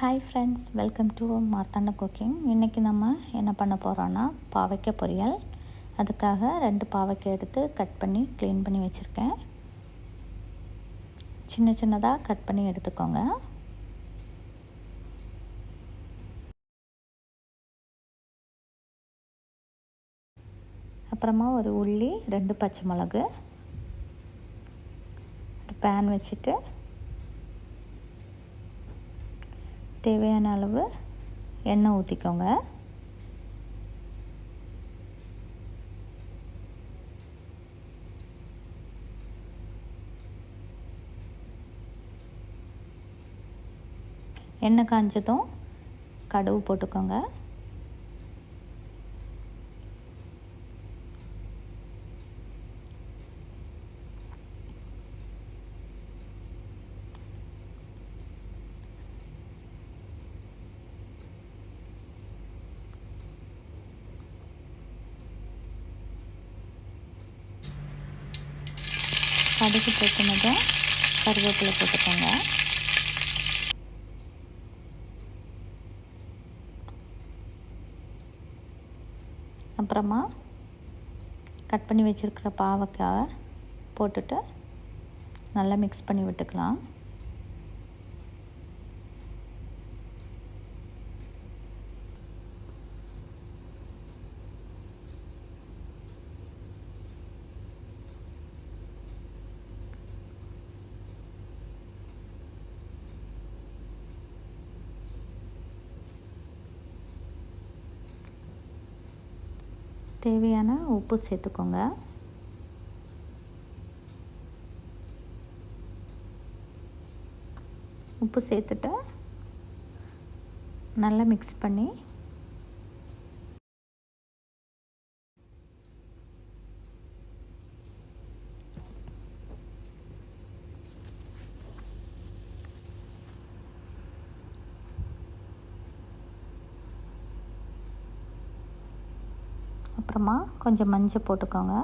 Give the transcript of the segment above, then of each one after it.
Hi friends, welcome to Marthanda cooking. இன்றைக்கி நம்ம என்ன பண்ண போகிறோன்னா பாவைக்காய் பொரியல். அதுக்காக 2 பாவைக்காய் எடுத்து கட் பண்ணி க்ளீன் பண்ணி வச்சுருக்கேன். சின்ன சின்னதாக கட் பண்ணி எடுத்துக்கோங்க. அப்புறமா ஒரு உள்ளி, 2 பச்சை மிளகு, ஒரு பேன் வச்சுட்டு தேவையான அளவு எண்ணெய் ஊற்றிக்கோங்க. எண்ணெய் காஞ்சதும் கடுகு போட்டுக்கோங்க. கடுகு போட்டுனதும் கருவேப்பிலை போட்டுக்கோங்க. அப்புறமா கட் பண்ணி வச்சுருக்கிற பாவைக்காயை போட்டுட்டு நல்லா மிக்ஸ் பண்ணி விட்டுக்கலாம். தேவையான உப்பு சேர்த்துக்கோங்க. உப்பு சேர்த்துட்டு நல்லா மிக்ஸ் பண்ணி அப்புறமா கொஞ்சம் மஞ்சள் போட்டுக்கோங்க.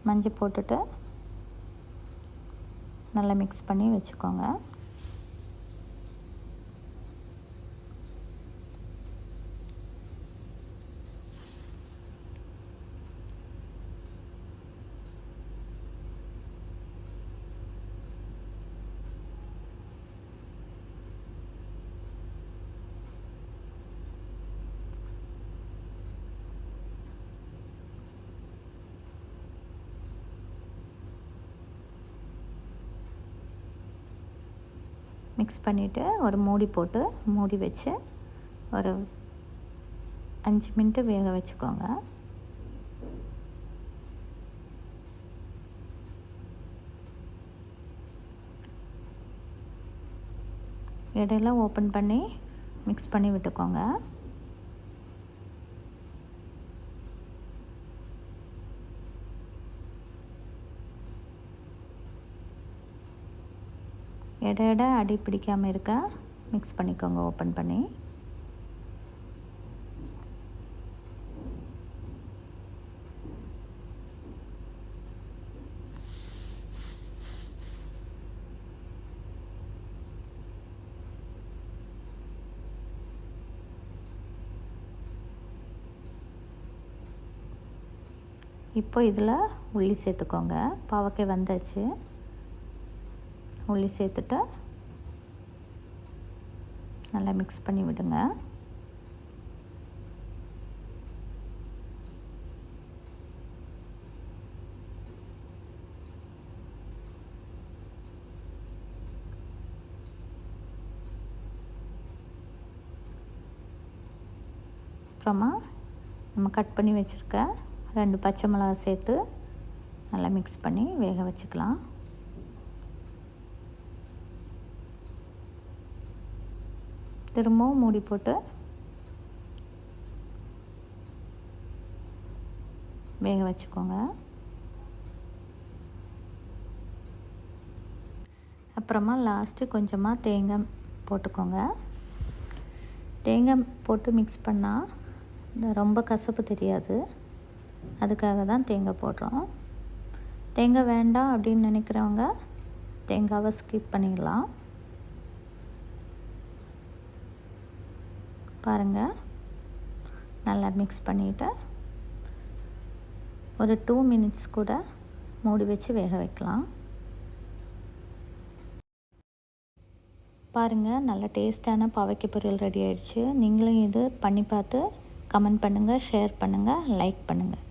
மஞ்சள் போட்டுட்டு நல்லா மிக்ஸ் பண்ணி வச்சுக்கோங்க. மிக்ஸ் பண்ணிவிட்டு ஒரு மூடி போட்டு மூடி வச்சு ஒரு 5 மினிட்டு வேக வச்சுக்கோங்க. இடையில ஓப்பன் பண்ணி மிக்ஸ் பண்ணி விட்டுக்கோங்க. இட அடி பிடிக்காமல் இருக்க மிக்ஸ் பண்ணிக்கோங்க ஓப்பன் பண்ணி. இப்போ இதில் உள்ளி சேர்த்துக்கோங்க. பாவக்காய் வந்தாச்சு. உள்ளி சேர்த்துட்டு நல்லா மிக்ஸ் பண்ணி விடுங்க. அப்புறமா நம்ம கட் பண்ணி வச்சுருக்க 2 பச்சை மிளகாய் சேர்த்து நல்லா மிக்ஸ் பண்ணி வேக வச்சுக்கலாம். திரும்பவும் மூடி போட்டு வேக வச்சுக்கோங்க. அப்புறமா லாஸ்ட்டு கொஞ்சமாக தேங்காய் போட்டுக்கோங்க. தேங்காய் போட்டு மிக்ஸ் பண்ணால் ரொம்ப கசப்பு தெரியாது. அதுக்காக தான் தேங்காய் போடுறோம். தேங்காய் வேண்டாம் அப்படின்னு நினைக்கிறவங்க தேங்காவை ஸ்கிப் பண்ணிடலாம். பாருங்கள், நல்லா மிக்ஸ் பண்ணிவிட்டு ஒரு 2 மினிட்ஸ் கூட மூடி வச்சு வேக வைக்கலாம். பாருங்கள், நல்ல டேஸ்டான பாவைக்காய் பொரியல் ரெடி ஆயிடுச்சு. நீங்களும் இது பண்ணி பார்த்து கமெண்ட் பண்ணுங்கள், ஷேர் பண்ணுங்கள், லைக் பண்ணுங்கள்.